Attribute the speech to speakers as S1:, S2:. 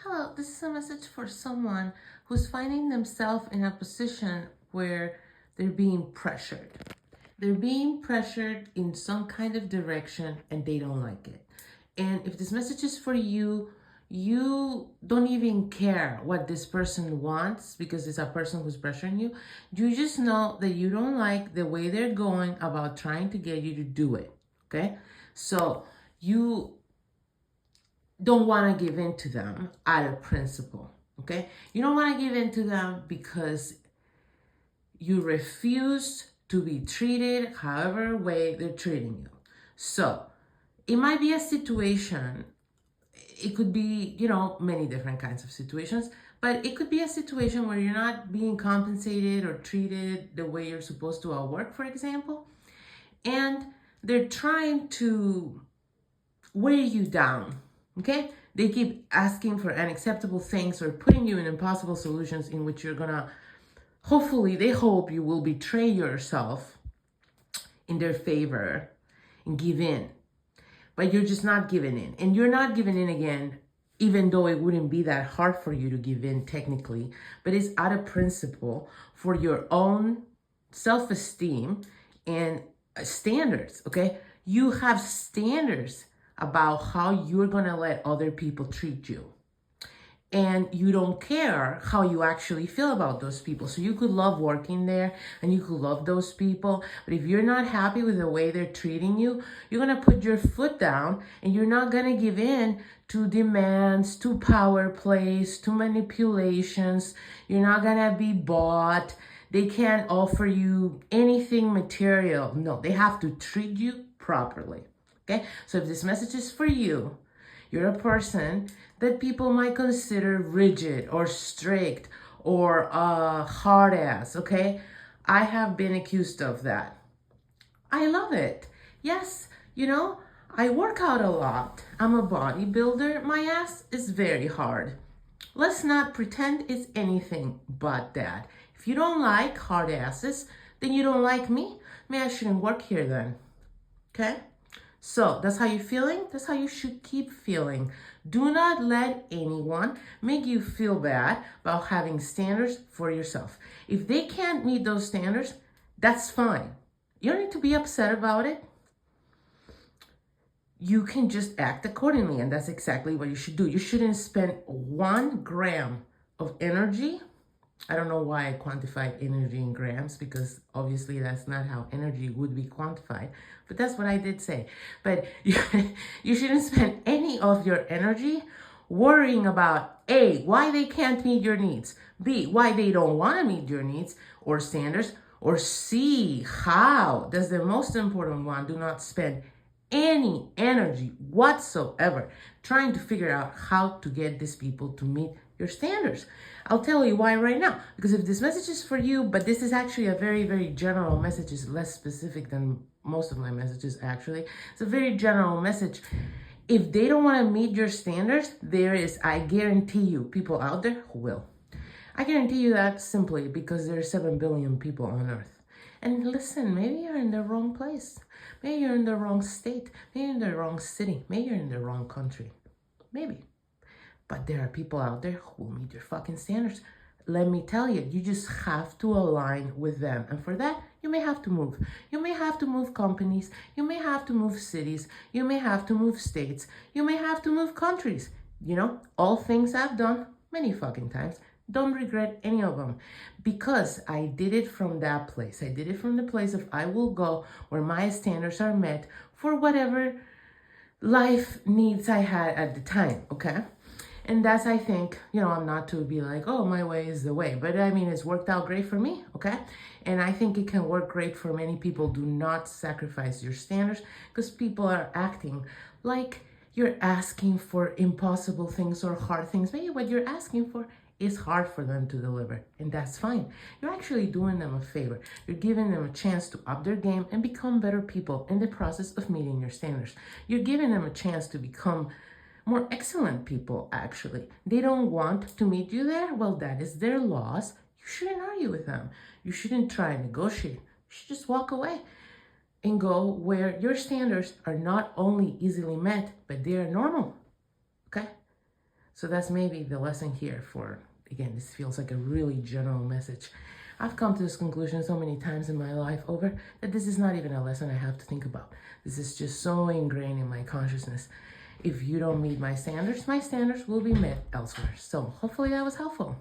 S1: Hello, this is a message for someone who's finding themselves in a position where they're being pressured. They're being pressured in some kind of direction and they don't like it. And if this message is for you, you don't even care what this person wants because it's a person who's pressuring you. You just know that you don't like the way they're going about trying to get you to do it. Okay? So you don't want to give in to them out of principle. Okay? You don't want to give in to them because you refuse to be treated however way they're treating you. So it might be a situation, it could be, many different kinds of situations, but it could be a situation where you're not being compensated or treated the way you're supposed to at work, for example, and they're trying to weigh you down. Okay? They keep asking for unacceptable things or putting you in impossible solutions in which you're gonna, hopefully, they hope you will betray yourself in their favor and give in. But you're just not giving in. And you're not giving in again, even though it wouldn't be that hard for you to give in technically, but it's out of principle for your own self-esteem and standards, okay? You have standards about how you're gonna let other people treat you. And you don't care how you actually feel about those people. So you could love working there and you could love those people. But if you're not happy with the way they're treating you, you're going to put your foot down and you're not going to give in to demands, to power plays, to manipulations. You're not going to be bought. They can't offer you anything material. No, they have to treat you properly. Okay? So if this message is for you, you're a person that people might consider rigid or strict or hard ass, okay? I have been accused of that. I love it. Yes, I work out a lot. I'm a bodybuilder. My ass is very hard. Let's not pretend it's anything but that. If you don't like hard asses, then you don't like me. Maybe I shouldn't work here then, okay? So that's how you're feeling. That's how you should keep feeling. Do not let anyone make you feel bad about having standards for yourself. If they can't meet those standards, that's fine. You don't need to be upset about it. You can just act accordingly, and that's exactly what you should do. You shouldn't spend 1 gram of energy. I don't know why I quantified energy in grams, because obviously that's not how energy would be quantified, but that's what I did say. But you shouldn't spend any of your energy worrying about A, why they can't meet your needs, B, why they don't want to meet your needs or standards, or C, how. That's the most important one. Do not spend any energy whatsoever trying to figure out how to get these people to meet your standards. I'll tell you why right now. Because if this message is for you, but this is actually a very, very general message, it's less specific than most of my messages actually. It's a very general message. If they don't want to meet your standards, there is, I guarantee you, people out there who will. I guarantee you that simply because there are 7 billion people on Earth. And listen, maybe you're in the wrong place. Maybe you're in the wrong state. Maybe you're in the wrong city. Maybe you're in the wrong country. Maybe. But there are people out there who will meet your fucking standards. Let me tell you, you just have to align with them. And for that, you may have to move. You may have to move companies. You may have to move cities. You may have to move states. You may have to move countries. All things I've done many fucking times. Don't regret any of them, because I did it from that place. I did it from the place of I will go where my standards are met for whatever life needs I had at the time, okay? And that's, I think, I'm not to be like, oh, my way is the way. But I mean, it's worked out great for me, okay? And I think it can work great for many people. Do not sacrifice your standards, because people are acting like you're asking for impossible things or hard things. Maybe what you're asking for is hard for them to deliver, and that's fine. You're actually doing them a favor. You're giving them a chance to up their game and become better people in the process of meeting your standards. You're giving them a chance to become more excellent people, actually. They don't want to meet you there. Well, that is their loss. You shouldn't argue with them. You shouldn't try and negotiate. You should just walk away and go where your standards are not only easily met, but they are normal, okay? So that's maybe the lesson here for, again, this feels like a really general message. I've come to this conclusion so many times in my life over that this is not even a lesson I have to think about. This is just so ingrained in my consciousness. If you don't meet my standards will be met elsewhere. So hopefully that was helpful.